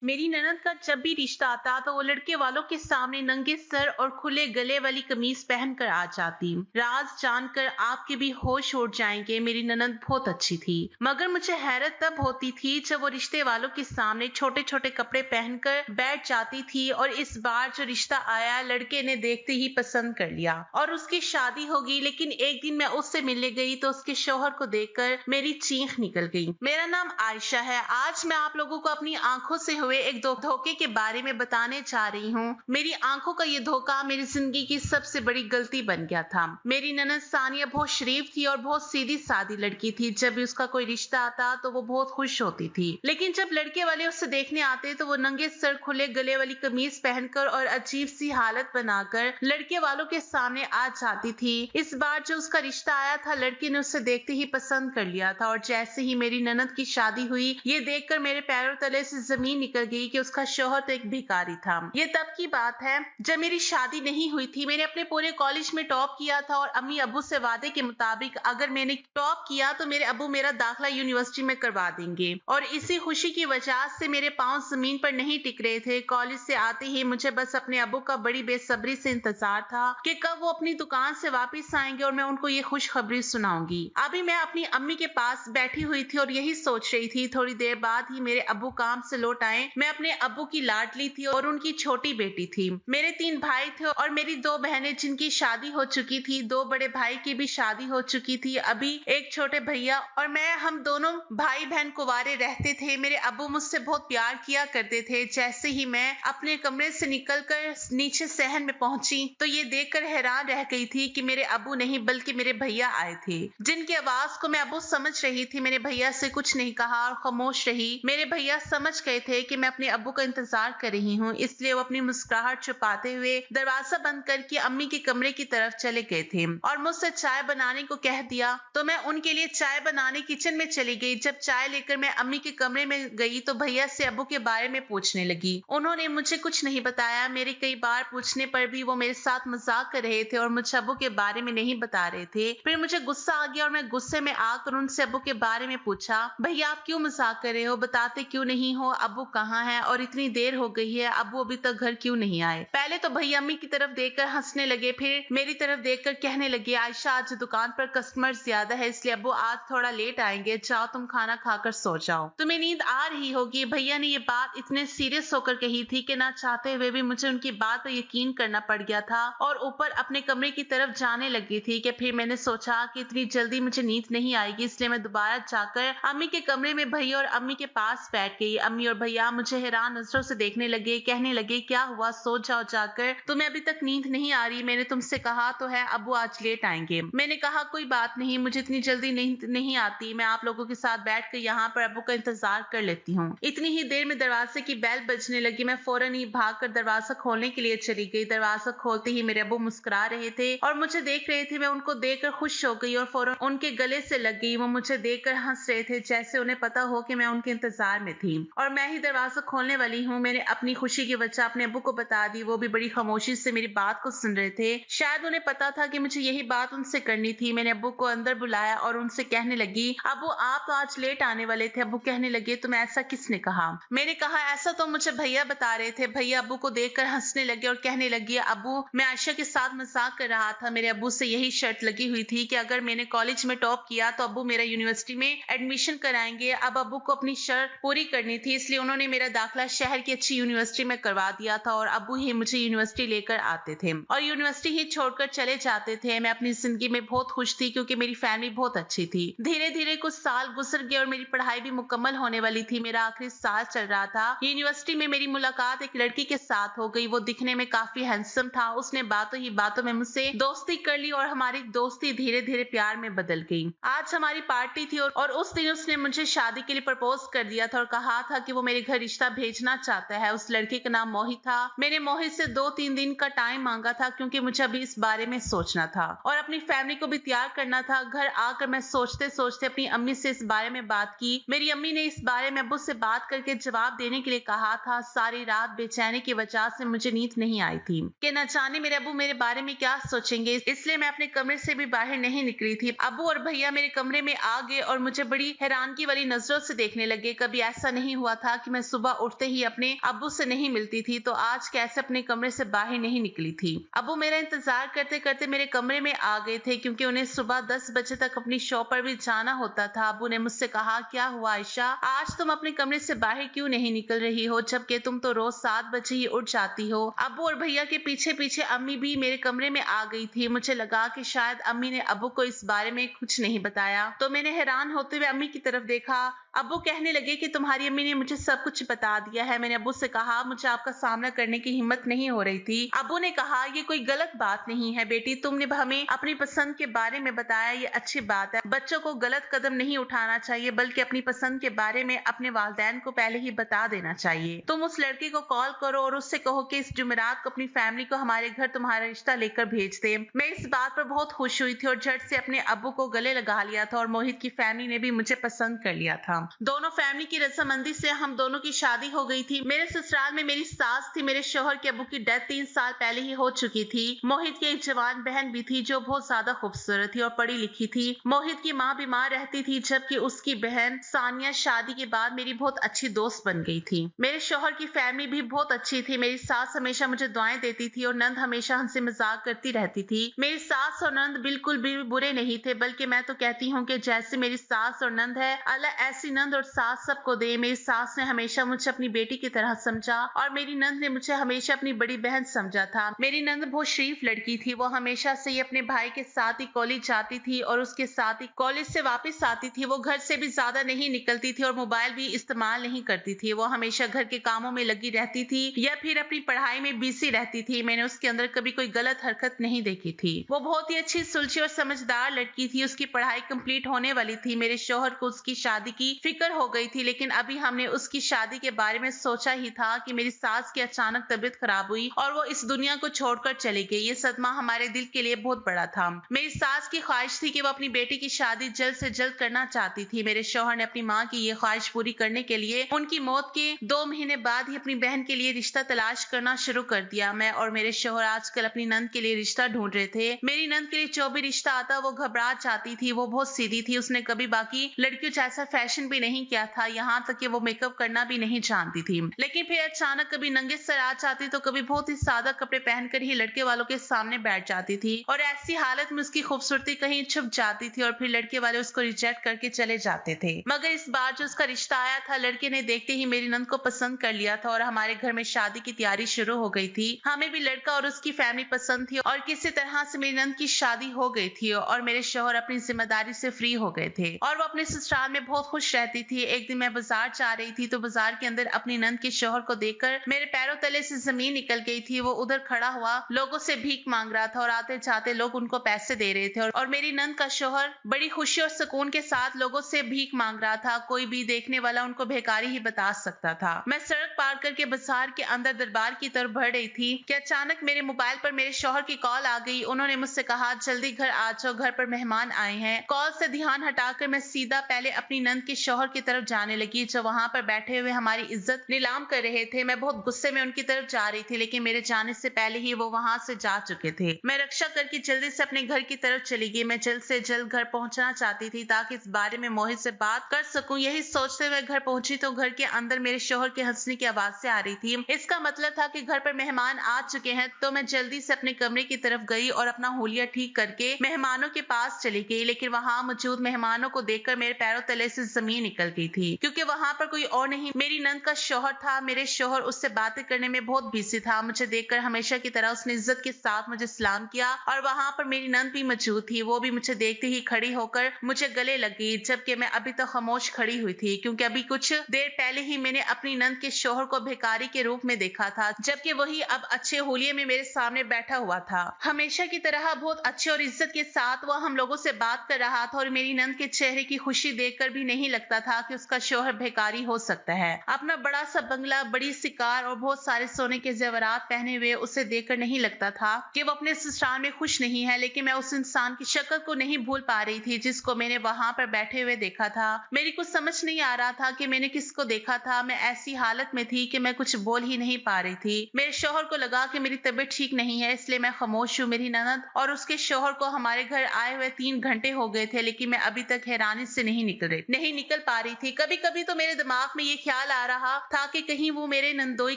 मेरी ननद का जब भी रिश्ता आता तो वो लड़के वालों के सामने नंगे सर और खुले गले वाली कमीज पहनकर आ जाती। राज जानकर आपके भी होश उड़ जाएंगे, मेरी ननद बहुत अच्छी थी। मगर मुझे हैरत तब होती थी जब वो रिश्ते वालों के सामने छोटे छोटे कपड़े पहनकर बैठ जाती थी। और इस बार जो रिश्ता आया, लड़के ने देखते ही पसंद कर लिया और उसकी शादी हो गई। लेकिन एक दिन मैं उससे मिलने गई तो उसके शौहर को देखकर मेरी चीख निकल गई। मेरा नाम आयशा है। आज मैं आप लोगों को अपनी आंखों से हुए एक धोखे के बारे में बताने जा रही हूँ। मेरी आंखों का ये धोखा मेरी जिंदगी की सबसे बड़ी गलती बन गया था। मेरी ननद सानिया बहुत शरीफ थी और बहुत सीधी सादी लड़की थी। जब भी उसका कोई रिश्ता आता तो वो बहुत खुश होती थी। लेकिन जब लड़के वाले उससे देखने आते तो वो नंगे सर खुले गले वाली कमीज पहनकर और अजीब सी हालत बनाकर लड़के वालों के सामने आ जाती थी। इस बार जो उसका रिश्ता आया था, लड़के ने उससे देखते ही पसंद कर लिया था। और जैसे ही मेरी ननद की शादी हुई, ये देखकर मेरे पैरों तले से जमीन निकल गई कि उसका शौहर तो एक भिखारी था। ये तब की बात है जब मेरी शादी नहीं हुई थी। मैंने अपने पूरे कॉलेज में टॉप किया था और अम्मी अब्बू से वादे के मुताबिक अगर मैंने टॉप किया तो मेरे अब्बू मेरा दाखिला यूनिवर्सिटी में करवा देंगे। और इसी खुशी की वजह से मेरे पांव जमीन पर नहीं टिक रहे थे। कॉलेज से आते ही मुझे बस अपने अब्बू का बड़ी बेसब्री से इंतजार था कि कब वो अपनी दुकान से वापस आएंगे और मैं उनको ये खुशखबरी सुनाऊंगी। अभी मैं अपनी अम्मी के पास बैठी हुई थी और यही सोच रही थी। थोड़ी देर बाद ही मेरे अब्बू काम से लौट आए। मैं अपने अब्बू की लाडली थी और उनकी छोटी बेटी थी। मेरे 3 भाई थे और मेरी 2 बहनें जिनकी शादी हो चुकी थी। 2 बड़े भाई की भी शादी हो चुकी थी। अभी एक छोटे भैया और मैं, हम दोनों भाई बहन कुंवारे रहते थे। मेरे अब्बू मुझसे बहुत प्यार किया करते थे। जैसे ही मैं अपने कमरे से निकलकर नीचे सहन में पहुंची तो ये देखकर हैरान रह गई थी कि मेरे अब्बू नहीं बल्कि मेरे भैया आए थे, जिनकी आवाज को मैं अब्बू समझ रही थी। मैंने भैया से कुछ नहीं कहा और खामोश रही। मेरे भैया समझ गए थे कि मैं अपने अब्बू का इंतजार कर रही हूँ, इसलिए वो अपनी मुस्कुराहट छुपाते हुए दरवाजा बंद करके अम्मी के कमरे की तरफ चले गए थे और मुझसे चाय बनाने को कह दिया। तो मैं उनके लिए चाय बनाने किचन में चली गई। जब चाय लेकर मैं अम्मी के कमरे में गई तो भैया से अब्बू के बारे में पूछने लगी। उन्होंने मुझे कुछ नहीं बताया। मेरे कई बार पूछने पर भी वो मेरे साथ मजाक कर रहे थे और मुझे अब्बू के बारे में नहीं बता रहे थे। फिर मुझे गुस्सा आ गया और मैं गुस्से में आकर उनसे अब्बू के बारे में पूछा, भैया आप क्यों मजाक कर रहे हो, बताते क्यों नहीं हो, अब्बू कहाँ है और इतनी देर हो गई है, अब्बू अभी तक घर क्यों नहीं आए। पहले तो भैया अम्मी की तरफ देखकर हंसने लगे, फिर मेरी तरफ देखकर कहने लगे, आयशा आज दुकान पर कस्टमर ज्यादा है इसलिए अब्बू आज थोड़ा लेट आएंगे, जाओ तुम खाना खाकर सो जाओ, तुम्हें नींद आ रही होगी। भैया ने ये बात इतने सीरियस होकर कही थी कि ना चाहते हुए भी मुझे उनकी बात पर यकीन करना पड़ गया था और ऊपर अपने कमरे की तरफ जाने लगी थी कि फिर मैंने सोचा कि इतनी जल्दी मुझे नींद नहीं आएगी, इसलिए मैं दोबारा जाकर अम्मी के कमरे में भैया और अम्मी के पास बैठ गई। अम्मी और भैया मुझे हैरान नजरों से देखने लगे, कहने लगे, क्या हुआ, सो जाओ जाकर, तुम्हें अभी तक नींद नहीं आ रही, मैंने तुमसे कहा तो है अब्बू आज लेट आएंगे। मैंने कहा कोई बात नहीं, मुझे इतनी जल्दी नींद नहीं आती, मैं आप लोगों के साथ बैठ कर यहाँ पर अब्बू का इंतजार कर लेती हूँ। इतनी ही देर में दरवाजे की बेल बजने लगी। मैं फौरन ही भाग कर दरवाजा खोलने के लिए चली गई। दरवाजा खोलते ही मेरे अब्बू मुस्कुरा रहे थे और मुझे देख रहे थे। मैं उनको देखकर खुश हो गई और फौरन उनके गले से लग गई। वो मुझे देखकर हंस रहे थे जैसे उन्हें पता हो कि मैं उनके इंतजार में थी और मैं ही दरवाजा खोलने वाली हूँ। मैंने अपनी खुशी की वजह अपने अब्बू को बता दी। वो भी बड़ी खामोशी से मेरी बात को सुन रहे थे। शायद उन्हें पता था कि मुझे यही बात उनसे करनी थी। मैंने अब्बू को अंदर बुलाया और उनसे कहने लगी, अब्बू आप तो आज लेट आने वाले थे। अब्बू कहने लगे, तुम्हें ऐसा किसने कहा। मैंने कहा ऐसा तो मुझे भैया बता रहे थे। भैया अब्बू को देखकर हंसने लगे और कहने लगे, अब्बू मैं आयशा के साथ मजाक कर रहा था। मेरे अब्बू से यही शर्त लगी हुई थी कि अगर मैंने कॉलेज में टॉप किया तो अब्बू मेरा यूनिवर्सिटी में एडमिशन कराएंगे। अब अब्बू को अपनी शर्त पूरी करनी थी, इसलिए उन्होंने मेरा दाखिला शहर की अच्छी यूनिवर्सिटी में करवा दिया था और अब्बू ही मुझे यूनिवर्सिटी लेकर आते थे और यूनिवर्सिटी ही छोड़कर चले जाते थे। मैं अपनी जिंदगी में बहुत खुश थी क्योंकि मेरी फैमिली बहुत अच्छी थी। धीरे धीरे कुछ साल गुजर गए और मेरी पढ़ाई भी मुकम्मल होने वाली थी। मेरा आखिरी साल चल रहा था। यूनिवर्सिटी में मेरी मुलाकात एक लड़की के साथ हो गई। वो दिखने में काफी हैंडसम था। उसने बातों ही बातों में मुझसे दोस्ती कर ली और हमारी दोस्ती धीरे धीरे प्यार में बदल गई। आज हमारी पार्टी थी और उस दिन उसने मुझे शादी के लिए प्रपोज कर दिया था और कहा था कि वो मेरे घर रिश्ता भेजना चाहता है। उस लड़के का नाम मोहित था। मैंने मोहित से 2-3 दिन का टाइम मांगा था क्योंकि मुझे अभी इस बारे में सोचना था और अपनी फैमिली को भी तैयार करना था। घर आकर मैं सोचते सोचते अपनी अम्मी से इस बारे में बात की। मेरी अम्मी ने इस बारे में अब्बू से बात करके जवाब देने के लिए कहा था। सारी रात बेचैनी की वजह से मुझे नींद नहीं आई थी कि न जाने मेरे अब्बू मेरे बारे में क्या सोचेंगे, इसलिए मैं अपने कमरे से भी बाहर नहीं निकली थी। अब्बू और भैया मेरे कमरे में आ गए और मुझे बड़ी हैरानगी वाली नजरों से देखने लगे। कभी ऐसा नहीं हुआ था कि मैं सुबह उठते ही अपने अब्बू से नहीं मिलती थी तो आज कैसे अपने कमरे से बाहर नहीं निकली थी। अब्बू मेरा इंतजार करते करते मेरे कमरे में आ गए थे क्योंकि उन्हें सुबह 10 बजे तक अपनी शॉप पर भी जाना होता था। अब्बू ने मुझसे कहा, क्या हुआ आयशा, आज तुम अपने कमरे से बाहर क्यों नहीं निकल रही हो, जबकि तुम तो रोज 7 बजे ही उठ जाती हो। अब्बू और भैया के पीछे पीछे अम्मी भी मेरे कमरे में आ गई थी। मुझे लगा कि शायद अम्मी ने अब्बू को इस बारे में कुछ नहीं बताया, तो मैंने हैरान होते हुए अम्मी की तरफ देखा। अब्बू कहने लगे कि तुम्हारी अम्मी ने मुझे सब कुछ बता दिया है। मैंने अब्बू से कहा, मुझे आपका सामना करने की हिम्मत नहीं हो रही थी। अब्बू ने कहा, ये कोई गलत बात नहीं है बेटी, तुमने हमें अपनी पसंद के बारे में बताया, ये अच्छी बात है। बच्चों को गलत कदम नहीं उठाना चाहिए बल्कि अपनी पसंद के बारे में अपने वालिदैन को पहले ही बता देना चाहिए। तुम उस लड़की को कॉल करो और उससे कहो कि इस जुमेरात को अपनी फैमिली को हमारे घर तुम्हारा रिश्ता लेकर भेज दे। मैं इस बात पर बहुत खुश हुई थी और झट से अपने अब्बू को गले लगा लिया था और मोहित की फैमिली ने भी मुझे पसंद कर लिया था। दोनों फैमिली की रजामंदी से हम दोनों की शादी हो गई थी। मेरे ससुराल में मेरी सास थी। मेरे शौहर के अब्बू की डेथ 3 साल पहले ही हो चुकी थी। मोहित की एक जवान बहन भी थी जो बहुत ज्यादा खूबसूरत थी और पढ़ी लिखी थी। मोहित की माँ बीमार रहती थी जबकि उसकी बहन सानिया शादी के बाद मेरी बहुत अच्छी दोस्त बन गई थी। मेरे शौहर की फैमिली भी बहुत अच्छी थी। मेरी सास हमेशा मुझे दुआएं देती थी और नंद हमेशा हंसी मजाक करती रहती थी। मेरी सास और नंद बिल्कुल भी बुरे नहीं थे, बल्कि मैं तो कहती हूँ कि जैसे मेरी सास और नंद है, अल्लाह ऐसी नंद और सास सबको दे। मेरी सास ने हमेशा मुझे अपनी बेटी की तरह समझा और मेरी नंद ने मुझे हमेशा अपनी बड़ी बहन समझा था। मेरी नंद बहुत शरीफ लड़की थी। वो हमेशा से ही अपने भाई के साथ ही कॉलेज जाती थी और उसके साथ ही कॉलेज से वापस आती थी। वो घर से भी ज्यादा नहीं निकलती थी और मोबाइल भी इस्तेमाल नहीं करती थी। वो हमेशा घर के कामों में लगी रहती थी या फिर अपनी पढ़ाई में बिजी रहती थी। मैंने उसके अंदर कभी कोई गलत हरकत नहीं देखी थी। वो बहुत ही अच्छी, सुलझी और समझदार लड़की थी। उसकी पढ़ाई कंप्लीट होने वाली थी। मेरे शौहर को उसकी शादी की फिक्र हो गई थी, लेकिन अभी हमने उसकी शादी के बारे में सोचा ही था कि मेरी सास की अचानक तबीयत खराब हुई और वो इस दुनिया को छोड़कर चली गई। ये सदमा हमारे दिल के लिए बहुत बड़ा था। मेरी सास की ख्वाहिश थी कि वो अपनी बेटी की शादी जल्द से जल्द करना चाहती थी। मेरे शौहर ने अपनी माँ की ये ख्वाहिश पूरी करने के लिए उनकी मौत के 2 महीने बाद ही अपनी बहन के लिए रिश्ता तलाश करना शुरू कर दिया। मैं और मेरे शौहर आजकल अपनी नंद के लिए रिश्ता ढूंढ रहे थे। मेरी नंद के लिए जो भी रिश्ता आता वो घबरा जाती थी। वो बहुत सीधी थी। उसने कभी बाकी लड़कियों जैसा फैशन भी नहीं किया था, यहाँ तक कि वो मेकअप करना भी नहीं जानती थी। लेकिन फिर अचानक कभी नंगे सर आ जाती तो कभी बहुत ही सादा कपड़े पहनकर ही लड़के वालों के सामने बैठ जाती थी और ऐसी हालत में उसकी खूबसूरती कहीं छुप जाती थी और फिर लड़के वाले उसको रिजेक्ट करके चले जाते थे। मगर इस बार जो उसका रिश्ता आया था, लड़के ने देखते ही मेरी नंद को पसंद कर लिया था और हमारे घर में शादी की तैयारी शुरू हो गई थी। हमें भी लड़का और उसकी फैमिली पसंद थी और किसी तरह से मेरी नंद की शादी हो गई थी और मेरे शौहर अपनी जिम्मेदारी से फ्री हो गए थे और वो अपने ससुराल में बहुत खुश रहती थी। एक दिन मैं बाजार जा रही थी तो बाजार के अंदर अपनी नंद के शौहर को देखकर मेरे पैरों तले से जमीन निकल गई थी। वो उधर खड़ा हुआ लोगों से भीख मांग रहा था और आते जाते लोग उनको पैसे दे रहे थे और मेरी नंद का शौहर बड़ी खुशी और सुकून के साथ लोगों से भीख मांग रहा था। कोई भी देखने वाला उनको भिखारी ही बता सकता था। मैं सड़क पार करके बाजार के अंदर दरबार की तरफ बढ़ रही थी कि अचानक मेरे मोबाइल पर मेरे शौहर की कॉल आ गई। उन्होंने मुझसे कहा, जल्दी घर आ जाओ, घर पर मेहमान आए हैं। कॉल से ध्यान हटाकर मैं सीधा पहले अपनी नंद के शौहर की तरफ जाने लगी जो वहां पर बैठे हुए हमारी इज्जत नीलाम कर रहे थे। मैं बहुत गुस्से में उनकी तरफ जा रही थी, लेकिन मेरे जाने से पहले ही वो वहां से जा चुके थे। मैं रक्षा करके जल्दी से अपने घर की तरफ चली गई। मैं जल्द से जल्द घर पहुंचना चाहती थी ताकि इस बारे में मोहित से बात कर सकूं। यही सोचते हुए घर पहुंची तो घर के अंदर मेरे शौहर के हंसने की आवाज से आ रही थी। इसका मतलब था कि घर पर मेहमान आ चुके हैं। तो मैं जल्दी से अपने कमरे की तरफ गई और अपना हुलिया ठीक करके मेहमानों के पास चली गई, लेकिन वहां मौजूद मेहमानों को देखकर मेरे पैरों तले से जमीन निकल गई थी क्योंकि वहां पर कोई और नहीं, मेरी नंद का शौहर था। मेरे शौहर उससे बातें करने में बहुत बिजी था। मुझे देखकर हमेशा की तरह उसने इज्जत के साथ मुझे सलाम किया और वहां पर मेरी नंद भी मौजूद थी। वो भी मुझे देखते ही खड़ी होकर मुझे गले लगी, जबकि मैं अभी तक खामोश खड़ी हुई थी क्योंकि अभी कुछ देर पहले ही मैंने अपनी नंद के शौहर को भिखारी के रूप में देखा था, जबकि वही अब अच्छे होलिये में मेरे सामने बैठा हुआ था। हमेशा की तरह बहुत अच्छे और इज्जत के साथ वो हम लोगों से बात कर रहा था और मेरी नंद के चेहरे की खुशी देखकर भी नहीं लगता था कि उसका शौहर भिखारी हो सकता है। अपना बड़ा सा बंगला, बड़ी सी कार और बहुत सारे सोने के जेवरात पहने हुए उसे देखकर नहीं लगता था कि वो अपने ससुराल में खुश नहीं है, लेकिन मैं उस इंसान की शक्ल को नहीं भूल पा रही थी जिसको मैंने वहां पर बैठे हुए देखा था। मेरी कुछ समझ नहीं आ रहा था कि मैंने किसको देखा था। मैं ऐसी हालत में थी कि मैं कुछ बोल ही नहीं पा रही थी। मेरे शौहर को लगा कि मेरी तबीयत ठीक नहीं है, इसलिए मैं खामोश हूँ। मेरी ननद और उसके शौहर को हमारे घर आए हुए 3 घंटे हो गए थे, लेकिन मैं अभी तक हैरानी से नहीं निकल निकल पा रही थी। कभी कभी तो मेरे दिमाग में ये ख्याल आ रहा था कि कहीं वो मेरे नंदोई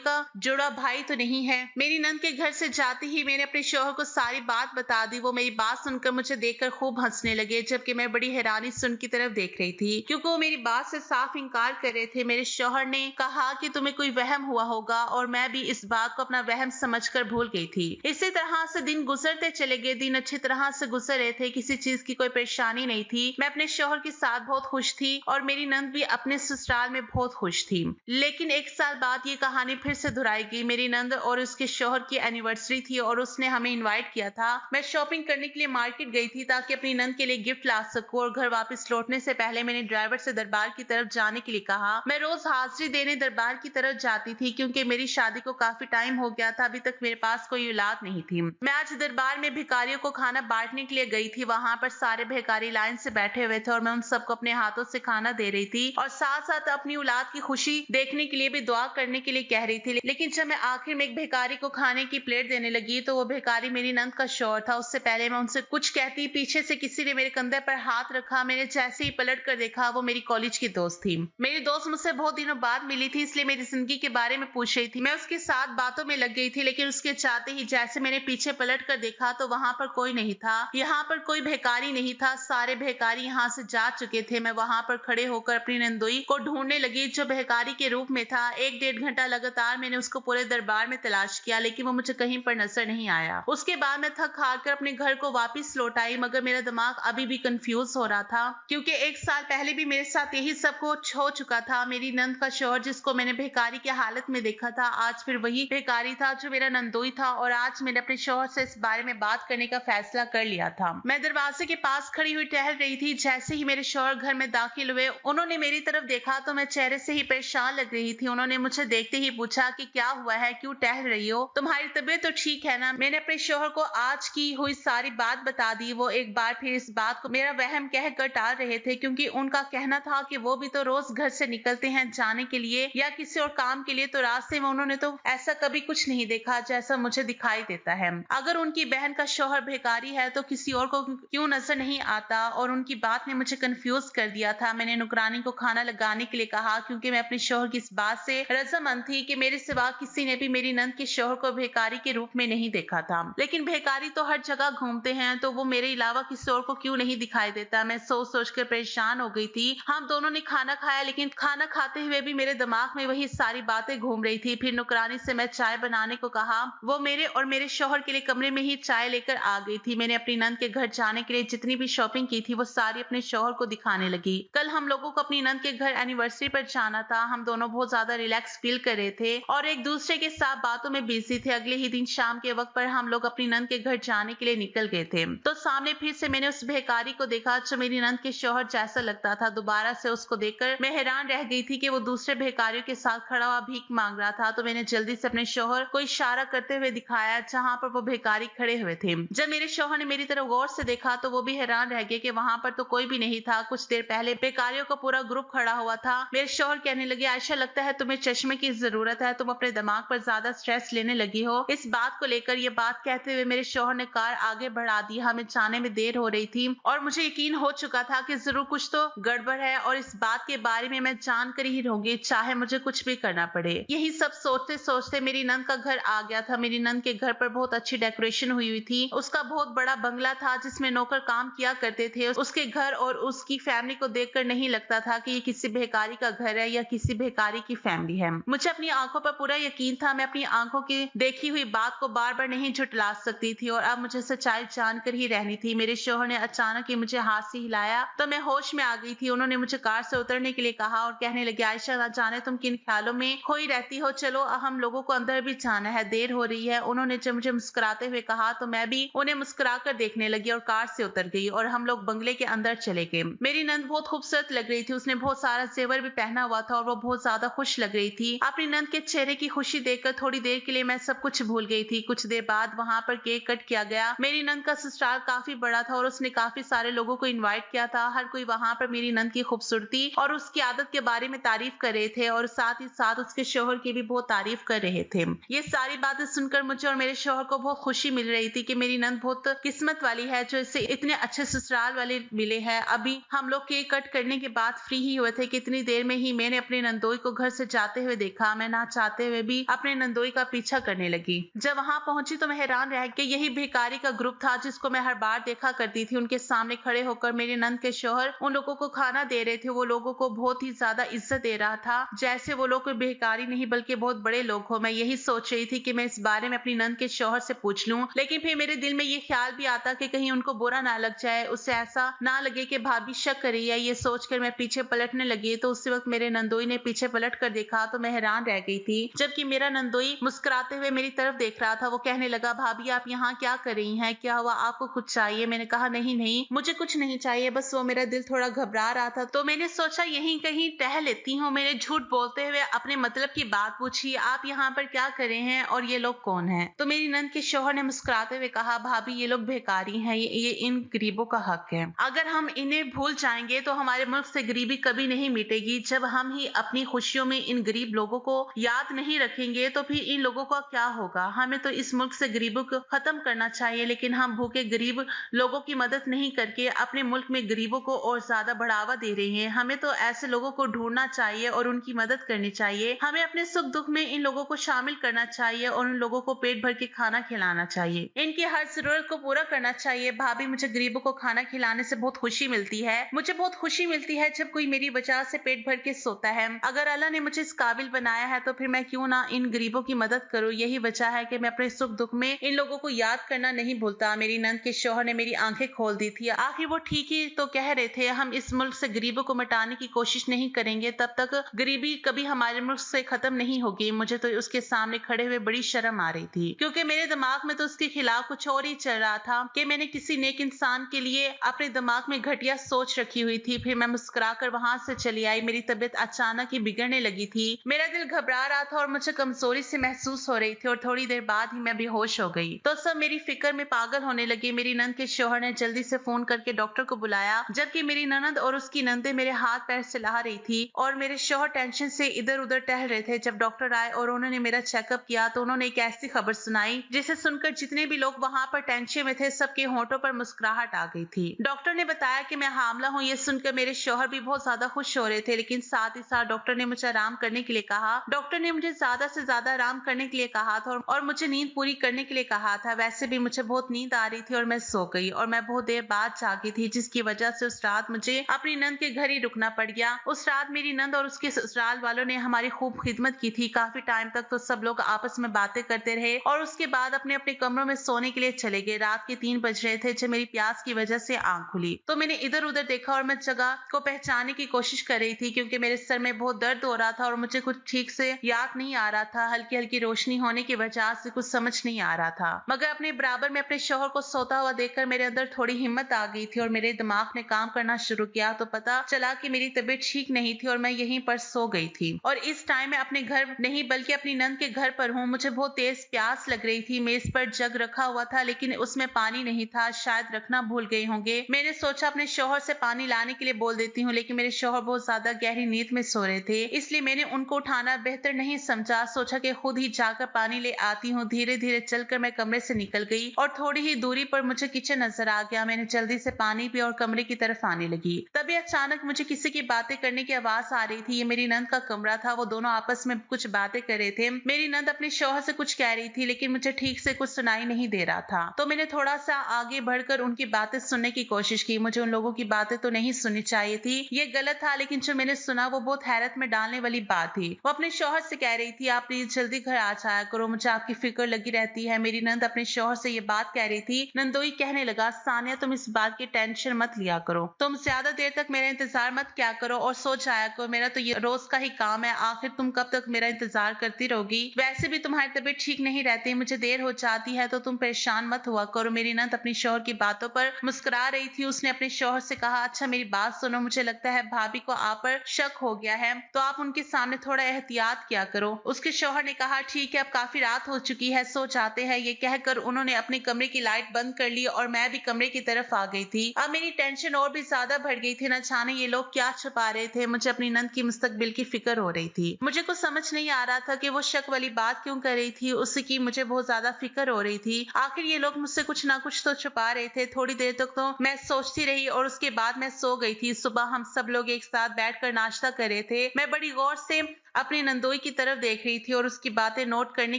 का जुड़ा भाई तो नहीं है। मेरी नंद के घर से जाते ही मैंने अपने शौहर को सारी बात बता दी। वो मेरी बात सुनकर मुझे देखकर खूब हंसने लगे, जबकि मैं बड़ी हैरानी से उनकी तरफ देख रही थी, क्योंकि वो मेरी बात से साफ इनकार कर रहे थे। मेरे शौहर ने कहा कि तुम्हें कोई वहम हुआ होगा, और मैं भी इस बात को अपना वहम समझकर भूल गई थी। इसी तरह से दिन गुजरते चले गए। दिन अच्छी तरह से गुजर रहे थे, किसी चीज की कोई परेशानी नहीं थी। मैं अपने शौहर के साथ बहुत खुश थी और मेरी नंद भी अपने ससुराल में बहुत खुश थी। लेकिन एक साल बाद ये कहानी फिर से दोहराएगी। मेरी नंद और उसके शौहर की एनिवर्सरी थी और उसने हमें इनवाइट किया था। मैं शॉपिंग करने के लिए मार्केट गई थी ताकि अपनी नंद के लिए गिफ्ट ला सकूं, और घर वापस लौटने से पहले मैंने ड्राइवर से दरबार की तरफ जाने के लिए कहा। मैं रोज हाजिरी देने दरबार की तरफ जाती थी, क्योंकि मेरी शादी को काफी टाइम हो गया था। अभी तक मेरे पास कोई औलाद नहीं थी। मैं आज दरबार में भिखारियों को खाना बांटने के लिए गई थी। वहां पर सारे भिखारी लाइन से बैठे हुए थे और मैं उन सबको अपने हाथों से खाना दे रही थी, और साथ साथ अपनी औलाद की खुशी देखने के लिए भी दुआ करने के लिए कह रही थी। लेकिन जब मैं आखिर में एक भिखारी को खाने की प्लेट देने लगी तो वो भिखारी मेरी नंद का शौहर था। उससे पहले मैं उनसे कुछ कहती, पीछे से किसी ने मेरे कंधे पर हाथ रखा। मैंने जैसे ही पलट कर देखा, वो मेरी कॉलेज की दोस्त थी। मेरी दोस्त मुझसे बहुत दिनों बाद मिली थी, इसलिए मेरी जिंदगी के बारे में पूछ रही थी। मैं उसके साथ बातों में लग गई थी, लेकिन उसके चाहते ही जैसे मैंने पीछे पलट कर देखा तो वहां पर कोई नहीं था। यहाँ पर कोई भिखारी नहीं था, सारे भिखारी यहाँ से जा चुके थे। मैं वहां पर खड़े होकर अपनी नंदोई को ढूंढने लगी, जो भिखारी के रूप में था। 1-1.5 घंटा लगातार मैंने उसको पूरे दरबार में तलाश किया, लेकिन वो मुझे कहीं पर नजर नहीं आया। उसके बाद मैं थक हार कर अपने घर को वापस लौट आई, मगर मेरा दिमाग अभी भी कंफ्यूज हो रहा था, क्योंकि 1 साल पहले भी मेरे साथ यही सब कुछ हो चुका था। मेरी नंद का शौहर, जिसको मैंने भिखारी की हालत में देखा था, आज फिर वही भिखारी था जो मेरा नंदोई था। और आज मैंने अपने शौहर से इस बारे में बात करने का फैसला कर लिया था। मैं दरवाजे के पास खड़ी हुई टहल रही थी। जैसे ही मेरे शौहर घर में दाखिल हुए, उन्होंने मेरी तरफ देखा तो मैं चेहरे से ही परेशान लग रही थी। उन्होंने मुझे देखते ही पूछा कि क्या हुआ है, क्यों टहल रही हो, तुम्हारी तबीयत तो ठीक है ना। मैंने अपने शौहर को आज की हुई सारी बात बता दी। वो एक बार फिर इस बात को मेरा वहम कहकर टाल रहे थे, क्योंकि उनका कहना था कि वो भी तो रोज घर से निकलते हैं जाने के लिए या किसी और काम के लिए, तो रास्ते में उन्होंने तो ऐसा कभी कुछ नहीं देखा जैसा मुझे दिखाई देता है। अगर उनकी बहन का शौहर भिखारी है तो किसी और को क्यों नजर नहीं आता। और उनकी बात ने मुझे कंफ्यूज कर दिया था। मैंने नुकरानी को खाना लगाने के लिए कहा, क्योंकि मैं अपने शौहर की इस बात से रजामंद थी कि मेरे सिवा किसी ने भी मेरी नंद के शौहर को भिखारी के रूप में नहीं देखा था। लेकिन भिखारी तो हर जगह घूमते हैं, तो वो मेरे अलावा किसी और को क्यों नहीं दिखाई देता। मैं सोच सोच कर परेशान हो गई थी। हम दोनों ने खाना खाया, लेकिन खाना खाते हुए भी मेरे दिमाग में वही सारी बातें घूम रही थी। फिर नुकरानी से मैं चाय बनाने को कहा। वो मेरे और मेरे शौहर के लिए कमरे में ही चाय लेकर आ गई थी। मैंने अपनी नंद के घर जाने के लिए जितनी भी शॉपिंग की थी वो सारी अपने शौहर को दिखाने लगी। कल हम लोगों को अपनी नंद के घर एनिवर्सरी पर जाना था। हम दोनों बहुत ज्यादा रिलैक्स फील कर रहे थे और एक दूसरे के साथ बातों में बिजी थे। अगले ही दिन शाम के वक्त पर हम लोग अपनी नंद के घर जाने के लिए निकल गए थे, तो सामने फिर से मैंने उस भिखारी को देखा जो मेरी नंद के शौहर जैसा लगता था। दोबारा से उसको देखकर मैं हैरान रह गई थी कि वो दूसरे भिखारियों के साथ खड़ा हुआ भीख मांग रहा था। तो मैंने जल्दी से अपने शौहर को इशारा करते हुए दिखाया जहां पर वो भिखारी खड़े हुए थे। जब मेरे शौहर ने मेरी तरफ गौर से देखा तो वो भी हैरान रह गए कि वहां पर तो कोई भी नहीं था। कुछ देर पहले भिखारियों का पूरा ग्रुप खड़ा हुआ था। मेरे शौहर कहने लगे, आयशा लगता है तुम्हें चश्मे की जरूरत है, तुम अपने दिमाग पर ज्यादा स्ट्रेस लेने लगी हो। इस बात को लेकर ये बात कहते हुए मेरे शौहर ने कार आगे बढ़ा दी। हमें जाने में देर हो रही थी और मुझे यकीन हो चुका था कि जरूर कुछ तो गड़बड़ है और इस बात के बारे में मैं जान कर ही रहूंगी, चाहे मुझे कुछ भी करना पड़े। यही सब सोचते सोचते मेरी नंद का घर आ गया था। मेरी नंद के घर पर बहुत अच्छी डेकोरेशन हुई थी। उसका बहुत बड़ा बंगला था जिसमें नौकर काम किया करते थे। उसके घर और उसकी फैमिली को देखकर नहीं लगता था कि ये किसी भिखारी का घर है या किसी भिखारी की फैमिली है। मुझे अपनी आंखों पर पूरा यकीन था। मैं अपनी आंखों की देखी हुई बात को बार बार नहीं झुटला सकती थी और अब मुझे सच्चाई जानकर ही रहनी थी। मेरे शौहर ने अचानक ही मुझे हाथ से हिलाया तो मैं होश में आ गई थी। उन्होंने मुझे कार से उतरने के लिए कहा और कहने लगे, आयशा ना जाने तुम किन ख्यालों में खोई रहती हो, चलो हम लोगों को अंदर भी जाना है, देर हो रही है। उन्होंने जब मुझे मुस्कुराते हुए कहा तो मैं भी उन्हें मुस्कुरा कर देखने लगी और कार से उतर गई और हम लोग बंगले के अंदर चले गए। मेरी नंद बहुत खूबसूरत लग रही थी। उसने बहुत सारा जेवर भी पहना हुआ था और वो बहुत ज्यादा खुश लग रही थी। अपनी नंद के चेहरे की खुशी देखकर थोड़ी देर के लिए मैं सब कुछ भूल गई थी। कुछ देर बाद वहां पर केक कट किया गया। मेरी नंद का ससुराल काफी बड़ा था और उसने काफी सारे लोगों को इनवाइट किया था। हर कोई वहां पर मेरी नंद की खूबसूरती और उसकी आदत के बारे में तारीफ कर रहे थे और साथ ही साथ उसके शौहर की भी बहुत तारीफ कर रहे थे। ये सारी बातें सुनकर मुझे और मेरे शौहर को बहुत खुशी मिल रही थी कि मेरी नंद बहुत किस्मत वाली है जो इसे इतने अच्छे ससुराल वाले मिले हैं। अभी हम लोग केक कट करने के बाद फ्री ही हुए थे कि इतनी देर में ही मैंने अपने नंदोई को घर से जाते हुए देखा। मैं ना चाहते हुए भी अपने नंदोई का पीछा करने लगी। जब वहां पहुंची तो मैं हैरान रह कि यही भिखारी का ग्रुप था जिसको मैं हर बार देखा करती थी। उनके सामने खड़े होकर मेरे नंद के शौहर उन लोगों को खाना दे रहे थे। वो लोगों को बहुत ही ज्यादा इज्जत दे रहा था, जैसे वो लोग कोई भिखारी नहीं बल्कि बहुत बड़े लोग हो। मैं यही सोच रही थी कि मैं इस बारे में अपनी नंद के शौहर से पूछ लूं, लेकिन फिर मेरे दिल में ये ख्याल भी आता कि कहीं उनको बुरा ना लग जाए, उससे ऐसा ना लगे कि भाभी शक कर रही है। ये सोचकर मैं पीछे पलटने लगी तो उसी वक्त मेरे नंदोई ने पीछे पलट कर देखा तो मैं हैरान रह गई थी। जबकि मेरा नंदोई मुस्कुराते हुए मेरी तरफ देख रहा था। वो कहने लगा, भाभी आप यहाँ क्या कर रही हैं? क्या हुआ? आपको कुछ चाहिए? मैंने कहा, नहीं नहीं मुझे कुछ नहीं चाहिए, बस वो मेरा दिल थोड़ा घबरा रहा था तो मैंने सोचा यहीं कहीं टह लेती हूँ। मैंने झूठ बोलते हुए अपने मतलब की बात पूछी, आप यहाँ पर क्या कर रहे हैं और ये लोग कौन हैं? तो मेरी नंद के शौहर ने मुस्कुराते हुए कहा, भाभी ये लोग भिखारी हैं, ये इन गरीबों का हक है। अगर हम इन्हें भूल जाएंगे तो हमारे मुल्क से गरीबी कभी नहीं मिटेगी। जब हम ही अपनी खुशियों में इन गरीब लोगों को याद नहीं रखेंगे तो फिर इन लोगों का क्या होगा? हमें तो इस मुल्क से गरीबों को खत्म करना चाहिए, लेकिन हम भूखे गरीब लोगों की मदद नहीं करके अपने मुल्क में गरीबों को और ज्यादा बढ़ावा दे रहे हैं। हमें तो ऐसे लोगों को ढूंढना चाहिए और उनकी मदद करनी चाहिए। हमें अपने सुख दुख में इन लोगों को शामिल करना चाहिए और उन लोगों को पेट भर के खाना खिलाना चाहिए, इनकी हर जरूरत को पूरा करना चाहिए। भाभी मुझे गरीबों को खाना खिलाने से बहुत खुशी मिलती है। मुझे बहुत खुशी मिलती है जब कोई मेरी वजह से पेट भर के सोता है। अगर अल्लाह ने मुझे इस काबिल बनाया है तो फिर मैं क्यों ना इन गरीबों की मदद करूं। यही वजह है कि मैं अपने सुख दुख में इन लोगों को याद करना नहीं भूलता। मेरी नंद के शौहर ने मेरी आंखें खोल दी थी। आखिर वो ठीक ही तो कह रहे थे, हम इस मुल्क से गरीबों को मिटाने की कोशिश नहीं करेंगे तब तक गरीबी कभी हमारे मुल्क से खत्म नहीं होगी। मुझे तो उसके सामने खड़े हुए बड़ी शर्म आ रही थी, क्योंकि मेरे दिमाग में तो उसके खिलाफ कुछ और ही चल रहा था कि मैंने किसी नेक इंसान के लिए अपने दिमाग में घटिया सोच रखी हुई थी। फिर मैं मुस्कुराकर वहां से चली आई। मेरी तबीयत अचानक ही बिगड़ने लगी थी। मेरा दिल घबरा रहा था और मुझे कमजोरी से महसूस हो रही थी और थोड़ी देर बाद ही मैं बेहोश हो गई। तो सब मेरी फिक्र में पागल होने लगे। मेरी नंद के शौहर ने जल्दी से फोन करके डॉक्टर को बुलाया, जबकि मेरी ननद और उसकी नंदे मेरे हाथ पैर सहला रही थी और मेरे शौहर टेंशन से इधर उधर टहल रहे थे। जब डॉक्टर आए और उन्होंने मेरा चेकअप किया तो उन्होंने एक ऐसी खबर सुनाई जिसे सुनकर जितने भी लोग वहां पर टेंशन में थे सबके होंठों पर मुस्कुराहट आ गई थी। डॉक्टर ने बताया कि मैं हामला हूँ। ये सुनकर मेरे शौहर भी बहुत ज्यादा खुश हो रहे थे, लेकिन साथ ही साथ डॉक्टर ने मुझे आराम करने के लिए कहा। डॉक्टर ने मुझे ज्यादा से ज्यादा आराम करने के लिए कहा था और मुझे नींद पूरी करने के लिए कहा था। वैसे भी मुझे बहुत नींद आ रही थी और मैं सो गई और मैं बहुत देर बाद जागी थी, जिसकी वजह से उस रात मुझे अपनी नंद के घर ही रुकना पड़ गया। उस रात मेरी नंद और उसके ससुराल वालों ने हमारी खूब खिदमत की थी। काफी टाइम तक तो सब लोग आपस में बातें करते रहे और उसके बाद अपने अपने कमरों में सोने के लिए चले गए। रात के 3 बज रहे थे जब मेरी प्यास की वजह से आंख खुली तो मैंने इधर उधर देखा और मैं जगह को पहचानने की कोशिश कर रही थी, क्योंकि मेरे सर में बहुत दर्द हो रहा था और मुझे कुछ ठीक से याद नहीं आ रहा था। हल्की हल्की रोशनी होने की वजह से कुछ समझ नहीं आ रहा था, मगर अपने बराबर में अपने शौहर को सोता हुआ देखकर मेरे अंदर थोड़ी हिम्मत आ गई थी और मेरे दिमाग ने काम करना शुरू किया। तो पता चला कि मेरी तबीयत ठीक नहीं थी और मैं यहीं पर सो गई थी और इस टाइम मैं अपने घर नहीं बल्कि अपनी नंद के घर पर हूँ। मुझे बहुत तेज प्यास लग रही थी। मेज पर जग रखा हुआ था लेकिन उसमें पानी नहीं था, शायद रखना भूल गई होंगे। मैंने सोचा अपने शौहर से पानी लाने के लिए बोल देती हूँ, लेकिन मेरे शौहर बहुत ज्यादा गहरी नींद में सो रहे थे, इसलिए मैंने उनको उठाना बेहतर नहीं समझा। सोचा कि खुद ही जाकर पानी ले आती हूँ। धीरे धीरे चलकर मैं कमरे से निकल गई और थोड़ी ही दूरी पर मुझे किचन नजर आ गया। मैंने जल्दी से पानी पिया और कमरे की तरफ आने लगी। तभी अचानक मुझे किसी की बातें करने की आवाज आ रही थी। ये मेरी नंद का कमरा था। वो दोनों आपस में कुछ बातें कर रहे थे। मेरी नंद अपने शौहर से कुछ कह रही थी लेकिन मुझे ठीक से कुछ सुनाई नहीं दे रहा था, तो मैंने थोड़ा सा आगे बढ़कर उनकी बातें सुनने की कोशिश की। मुझे उन लोगों की बातें तो नहीं सुननी चाहिए थी, ये गलत था, लेकिन जो मैंने सुना वो बहुत हैरत में डालने वाली बात थी। वो अपने शौहर से कह रही थी, आप प्लीज जल्दी घर आ जाया करो, मुझे आपकी फिक्र लगी रहती है। मेरी नंद अपने शौहर से ये बात कह रही थी। नंदोई कहने लगा, सानिया तुम इस बात की टेंशन मत लिया करो, तुम ज्यादा देर तक मेरा इंतजार मत क्या करो और सो जाया करो। मेरा तो ये रोज का ही काम है, आखिर तुम कब तक मेरा इंतजार करती रहोगी? वैसे भी तुम्हारी तबीयत ठीक नहीं रहती, मुझे देर हो जाती है तो तुम परेशान मत हुआ करो। मेरी नंद अपनी शौहर की बातों पर मुस्कुरा रही थी। उसने अपने शौहर से कहा, अच्छा मेरी बात सुनो, मुझे लगता है भाभी को आप पर शक हो गया है, तो आप उनके सामने थोड़ा एहतियात किया करो। उसके शौहर ने कहा, ठीक है अब काफी रात हो चुकी है, सो जाते हैं। ये कहकर उन्होंने अपने कमरे की लाइट बंद कर ली और मैं भी कमरे की तरफ आ गई थी। अब मेरी टेंशन और भी ज्यादा बढ़ गई थी। न जाने ये लोग क्या छुपा रहे थे। मुझे अपनी नंद की मुस्तकबिल की फिक्र हो रही थी। मुझे कुछ समझ नहीं आ रहा था कि वो शक वाली बात क्यों कर रही थी। उसकी मुझे बहुत ज्यादा फिक्र हो रही थी। आखिर ये लोग मुझसे कुछ ना कुछ तो छुपा रहे थे। थोड़ी देर तक तो मैं सोचती रही और उसके बाद मैं सो गई थी। सुबह हम सब लोग एक साथ बैठकर नाश्ता कर रहे थे। मैं बड़ी गौर से अपनी नंदोई की तरफ देख रही थी और उसकी बातें नोट करने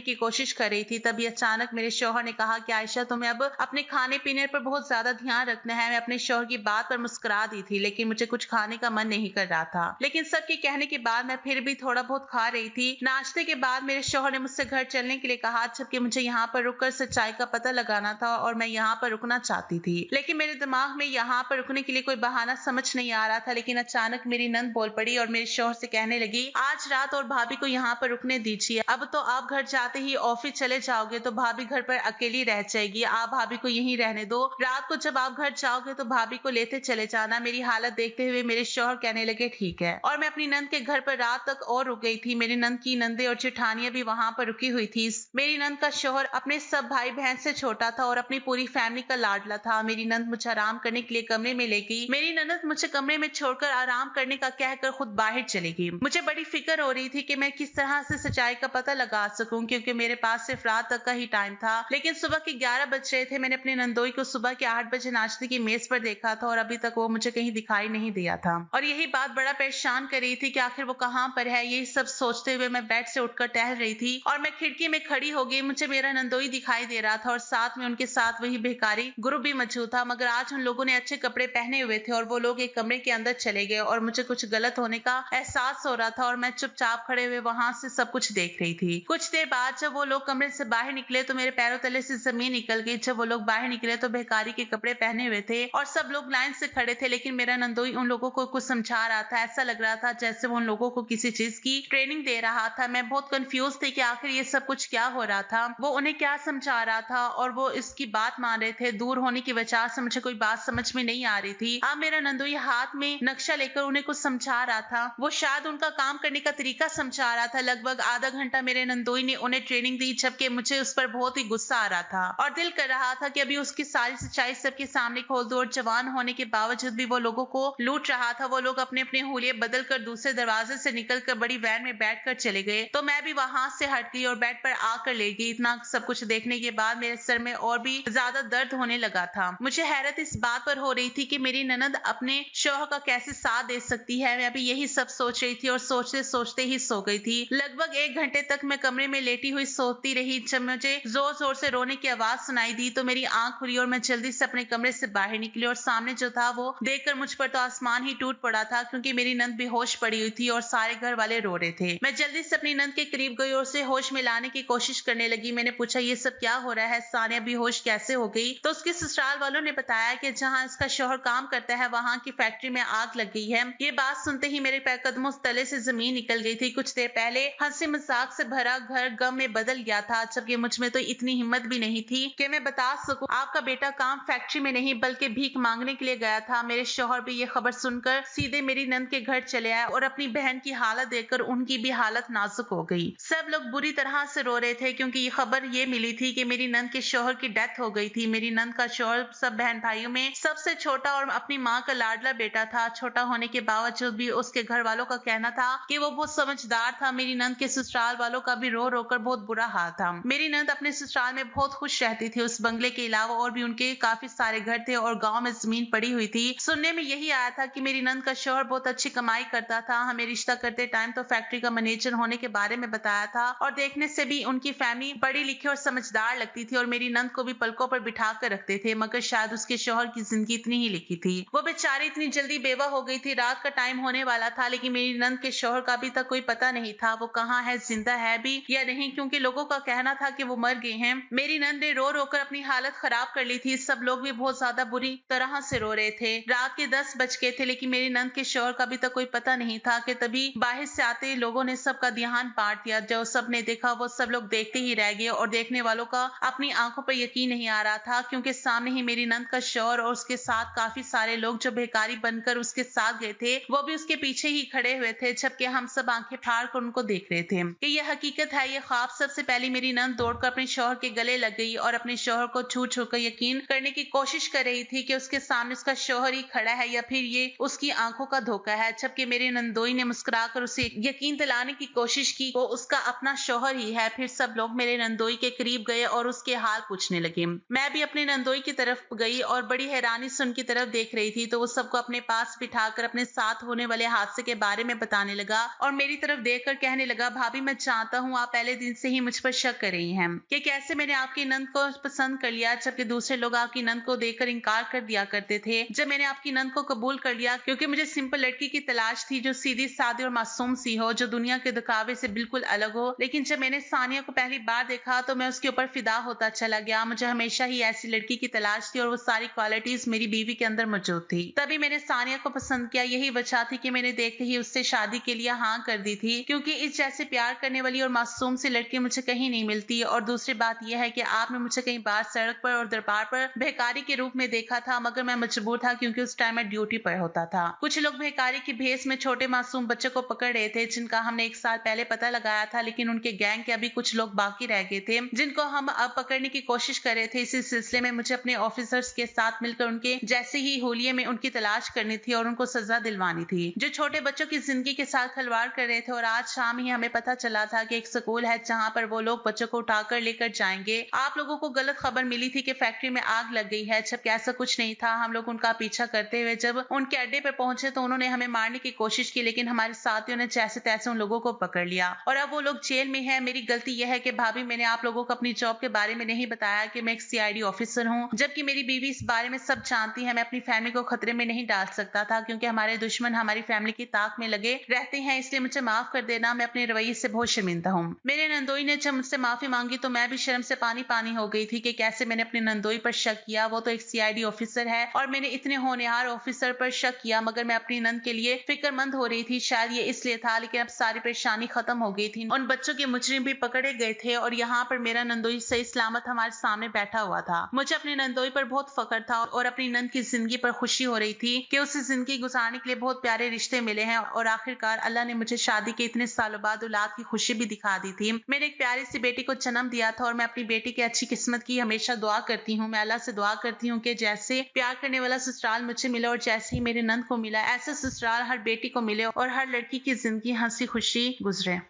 की कोशिश कर रही थी। तभी अचानक मेरे शौहर ने कहा कि आयशा, तुम्हें अब अपने खाने पीने पर बहुत ज्यादा ध्यान रखना है। मैं अपने शौहर की बात पर मुस्कुरा दी थी, लेकिन मुझे कुछ खाने का मन नहीं कर रहा था। लेकिन सबके कहने के बाद मैं फिर भी थोड़ा बहुत खा रही थी। नाश्ते के बाद मेरे शौहर ने मुझसे घर चलने के लिए कहा, जबकि मुझे यहाँ पर रुककर सच्चाई का पता लगाना था और मैं यहाँ पर रुकना चाहती थी। लेकिन मेरे दिमाग में यहाँ पर रुकने के लिए कोई बहाना समझ नहीं आ रहा था। लेकिन अचानक मेरी नंद बोल पड़ी और मेरे शौहर से कहने लगी, आज रात और भाभी को यहाँ पर रुकने दीजिए। अब तो आप घर जाते ही ऑफिस चले जाओगे तो भाभी घर पर अकेली रह जाएगी। आप भाभी को यहीं रहने दो। रात को जब आप घर जाओगे तो भाभी को लेते चले जाना। मेरी हालत देखते हुए मेरे शौहर कहने लगे, ठीक है। और मैं अपनी नंद के घर पर रात तक और रुक गई थी। मेरी नंद की नंदे और जेठानियां भी वहां पर रुकी हुई थी। मेरी नंद का शौहर अपने सब भाई बहन से छोटा था और अपनी पूरी फैमिली का लाडला था। मेरी नंद मुझे आराम करने के लिए कमरे में ले गई। मेरी ननद मुझे कमरे में छोड़कर आराम करने का कहकर खुद बाहर चली गई। मुझे बड़ी फिक्र हो रही थी कि मैं किस तरह से सच्चाई का पता लगा सकूं, क्योंकि मेरे पास सिर्फ रात तक का ही टाइम था। लेकिन सुबह के 11 बज रहे थे। मैंने अपने नंदोई को सुबह के 8 बजे नाश्ते की मेज पर देखा था और अभी तक वो मुझे कहीं दिखाई नहीं दिया था। और यही बात बड़ा परेशान कर रही थी कि आखिर वो कहाँ पर है। यही सब सोचते हुए मैं बेड से उठकर टहल रही थी और मैं खिड़की में खड़ी हो गई। मुझे मेरा नंदोई दिखाई दे रहा था और साथ में उनके साथ वही भिखारी ग्रुप भी मौजूद था। मगर आज उन लोगों ने अच्छे कपड़े पहने हुए थे और वो लोग एक कमरे के अंदर चले गए और मुझे कुछ गलत होने का एहसास हो रहा था और मैं चुपचाप खड़े हुए वहां से सब कुछ देख रही थी। कुछ देर बाद जब वो लोग कमरे से बाहर निकले तो मेरे पैरों तले से जमीन निकल गई। जब वो लोग बाहर निकले तो भिखारी के कपड़े पहने हुए थे और सब लोग लाइन से खड़े थे, लेकिन मेरा नंदोई उन लोगों को कुछ समझा रहा था। ऐसा लग रहा था जैसे वो उन लोगों को किसी चीज की ट्रेनिंग दे रहा था। मैं बहुत कंफ्यूज थी कि आखिर ये सब कुछ क्या हो रहा था, वो उन्हें क्या समझा रहा था और वो इसकी बात मान रहे थे। दूर होने की वजह से मुझे कोई बात समझ में नहीं आ रही थी। अब मेरा नंदोई हाथ में नक्शा लेकर उन्हें कुछ समझा रहा था। वो शायद उनका काम करने का तरीका समझा रहा था। लगभग आधा घंटा मेरे नंदोई ने उन्हें ट्रेनिंग दी, जबकि मुझे उस पर बहुत ही गुस्सा आ रहा था और दिल कर रहा था कि अभी उसकी सारी सच्चाई सबके सामने खोल दो। और जवान होने के बावजूद भी वो लोगों को लूट रहा था। वो लोग अपने अपने हुलिये बदल कर दूसरे दरवाजे से निकलकर बड़ी वैन में बैठकर चले गए। तो मैं भी वहां से हट गई और बेड पर आकर लेट गई। इतना सब कुछ देखने के बाद मेरे सर में और भी ज्यादा दर्द होने लगा था। मुझे हैरत इस बात पर हो रही थी कि मेरी ननद अपने शौहर का कैसे साथ दे सकती है। मैं भी यही सब सोच रही थी और सोचते सोचते ही सो गई थी। लगभग 1 घंटे तक मैं कमरे में लेटी हुई सोती रही। जब मुझे जोर जोर से रोने की आवाज सुनाई दी तो मेरी आंख खुली और मैं जल्दी से अपने कमरे से बाहर निकली और सामने जो था वो देखकर मुझ पर तो आसमान ही टूट पड़ा था, क्योंकि मेरी नंद बेहोश पड़ी हुई थी और सारे घर वाले रो रहे थे। मैं जल्दी से अपनी नंद के करीब गई और उसे होश में लाने की कोशिश करने लगी। मैंने पूछा, ये सब क्या हो रहा है? सानिया बेहोश कैसे हो गई? तो उसके ससुराल वालों ने बताया कि जहाँ इसका शौहर काम करता है वहां की फैक्ट्री में आग लग गई है। ये बात सुनते ही मेरे पैर कदमों तले से जमीन निकल गई थी। कुछ देर पहले हंसी मजाक से भरा घर गम में बदल गया था, जबकि मुझ में तो इतनी हिम्मत भी नहीं थी कि मैं बता सकूं आपका बेटा काम फैक्ट्री में नहीं बल्कि भीख मांगने के लिए गया था। मेरे शौहर भी ये खबर सुनकर सीधे मेरी नंद के घर चले आए और अपनी बहन की हालत देखकर उनकी भी हालत नाजुक हो गई। सब लोग बुरी तरह से रो रहे थे, क्योंकि ये खबर ये मिली थी कि मेरी नंद के शौहर की डेथ हो गई थी। मेरी नंद का शौहर सब बहन भाइयों में सबसे छोटा और अपनी माँ का लाडला बेटा था। छोटा होने के बावजूद भी उसके घर वालों का कहना था कि वो बहुत समझदार था। मेरी नंद के ससुराल वालों का भी रो रो कर बहुत बुरा हाल था। मेरी नंद अपने ससुराल में बहुत खुश रहती थी। उस बंगले के अलावा और भी उनके काफी सारे घर थे और गांव में जमीन पड़ी हुई थी। सुनने में यही आया था कि मेरी नंद का शौहर बहुत अच्छी कमाई करता था। हमें रिश्ता करते टाइम तो फैक्ट्री का मैनेजर होने के बारे में बताया था और देखने से भी उनकी फैमिली पढ़ी लिखी और समझदार लगती थी और मेरी नंद को भी पलकों पर बिठा कर रखते थे। मगर शायद उसके शौहर की जिंदगी इतनी ही लिखी थी। वो बेचारी इतनी जल्दी बेवा हो गई थी। रात का टाइम होने वाला था, लेकिन मेरी नंद के शौहर का अभी तक कोई पता नहीं था वो कहाँ है, जिंदा है भी या नहीं, क्योंकि लोगों का कहना था कि वो मर गए हैं। मेरी नंद ने रो रो कर अपनी हालत खराब कर ली थी। सब लोग भी बहुत ज्यादा बुरी तरह से रो रहे थे। रात के 10 बज गए थे, लेकिन मेरी नंद के शौहर का अभी तक कोई पता नहीं था कि तभी बाहर से आते लोगों ने सबका ध्यान बांट दिया। जो सबने देखा वो सब लोग देखते ही रह गए और देखने वालों का अपनी आंखों पर यकीन नहीं आ रहा था, क्योंकि सामने ही मेरी नंद का शौहर और उसके साथ काफी सारे लोग जो भिखारी बनकर उसके साथ गए थे वो भी उसके पीछे ही खड़े हुए थे। जबकि हम सब आंखें फाड़ कर उनको देख रहे थे कि यह हकीकत है, ये ख्वाब। सबसे पहले मेरी नंद दौड़कर अपने शौहर के गले लग गई और अपने शौहर को छू छू कर यकीन करने की कोशिश कर रही थी कि उसके सामने उसका शौहर ही खड़ा है या फिर ये उसकी आंखों का धोखा है, जबकि मेरे नंदोई ने मुस्कुराकर उसे यकीन दिलाने की कोशिश की वो उसका अपना शौहर ही है। फिर सब लोग मेरे नंदोई के करीब गए और उसके हाल पूछने लगे। मैं भी अपने नंदोई की तरफ गई और बड़ी हैरानी से उनकी तरफ देख रही थी, तो वो सबको अपने पास बिठाकर अपने साथ होने वाले हादसे के बारे में बताने लगा और मेरी तरफ देखकर कहने लगा, भाभी मैं जानता हूँ आप पहले दिन से ही मुझ पर शक कर रही हैं कि कैसे मैंने आपकी नंद को पसंद कर लिया, जबकि दूसरे लोग आपकी नंद को देखकर इनकार कर दिया करते थे। जब मैंने आपकी नंद को कबूल कर लिया क्योंकि मुझे सिंपल लड़की की तलाश थी जो सीधी सादी और मासूम सी हो, जो दुनिया के दिखावे से बिल्कुल अलग हो। लेकिन जब मैंने सानिया को पहली बार देखा तो मैं उसके ऊपर फिदा होता चला गया। मुझे हमेशा ही ऐसी लड़की की तलाश थी और वो सारी क्वालिटीज मेरी बीवी के अंदर मौजूद थी। तभी मैंने सानिया को पसंद किया। यही वजह थी कि मैंने देखते ही उससे शादी के लिए हाँ कर दी थी, क्योंकि इस जैसे प्यार करने वाली और मासूम सी लड़की मुझे कहीं नहीं मिलती। और दूसरी बात यह है कि आपने मुझे कई बार सड़क पर और दरबार पर भिखारी के रूप में देखा था, मगर मैं मजबूर था क्योंकि उस टाइम मैं ड्यूटी पर होता था। कुछ लोग भिखारी की भेस में छोटे मासूम बच्चे को पकड़ रहे थे जिनका हमने एक साल पहले पता लगाया था, लेकिन उनके गैंग के अभी कुछ लोग बाकी रह गए थे जिनको हम अब पकड़ने की कोशिश कर रहे थे। इसी सिलसिले में मुझे अपने ऑफिसर्स के साथ मिलकर उनके जैसे ही होलिये में उनकी तलाश करनी थी और उनको सजा दिलवानी थी जो छोटे बच्चों की जिंदगी के साथ खिलवाड़ कर रहे थे। और आज शाम ही हमें पता चला था कि एक स्कूल है जहां पर वो लोग बच्चों को उठाकर लेकर जाएंगे। आप लोगों को गलत खबर मिली थी कि फैक्ट्री में आग लग गई है, जबकि ऐसा कुछ नहीं था। हम लोग उनका पीछा करते हुए जब उनके अड्डे पे पहुंचे तो उन्होंने हमें मारने की कोशिश की, लेकिन हमारे साथियों ने जैसे तैसे उन लोगों को पकड़ लिया और अब वो लोग जेल में है। मेरी गलती यह है कि भाभी मैंने आप लोगों को अपनी जॉब के बारे में नहीं बताया कि मैं एक सीआईडी ऑफिसर हूँ, जबकि मेरी बीवी इस बारे में सब जानती है। मैं अपनी फैमिली को खतरे में नहीं डाल सकता था क्योंकि हमारे दुश्मन हमारी फैमिली की ताक में लगे रहते हैं, इसलिए मुझे माफ कर देना। मैं अपने रवैये से बहुत शर्मिंदा हूँ। मेरे नंदोई ने जब मुझसे माफी मांगी तो मैं भी शर्म से पानी पानी हो गई थी कि कैसे मैंने अपने नंदोई पर शक किया। वो तो एक सीआईडी ऑफिसर है और मैंने इतने होनहार ऑफिसर पर शक किया, मगर मैं अपनी नंद के लिए फिक्रमंद हो रही थी। शायद ये इसलिए था, लेकिन अब सारी परेशानी खत्म हो गई थी। उन बच्चों के मुजरिम भी पकड़े गए थे और यहाँ पर मेरा नंदोई सही सलामत हमारे सामने बैठा हुआ था। मुझे अपने नंदोई पर बहुत फख्र था और अपनी नंद की जिंदगी पर खुशी हो रही थी कि उसे जिंदगी गुजारने के लिए बहुत प्यारे रिश्ते मिले हैं और आखिरकार अल्लाह ने मुझे शादी के इतने सालों बाद औलाद की खुशी भी दिखा दी थी। मैंने एक प्यारी सी बेटी को जन्म दिया था और मैं अपनी बेटी की अच्छी किस्मत की हमेशा दुआ करती हूँ। मैं अल्लाह से दुआ करती हूँ कि जैसे प्यार करने वाला ससुराल मुझे मिला और जैसे ही मेरे नंद को मिला, ऐसे ससुराल हर बेटी को मिले और हर लड़की की जिंदगी हंसी खुशी गुजरे।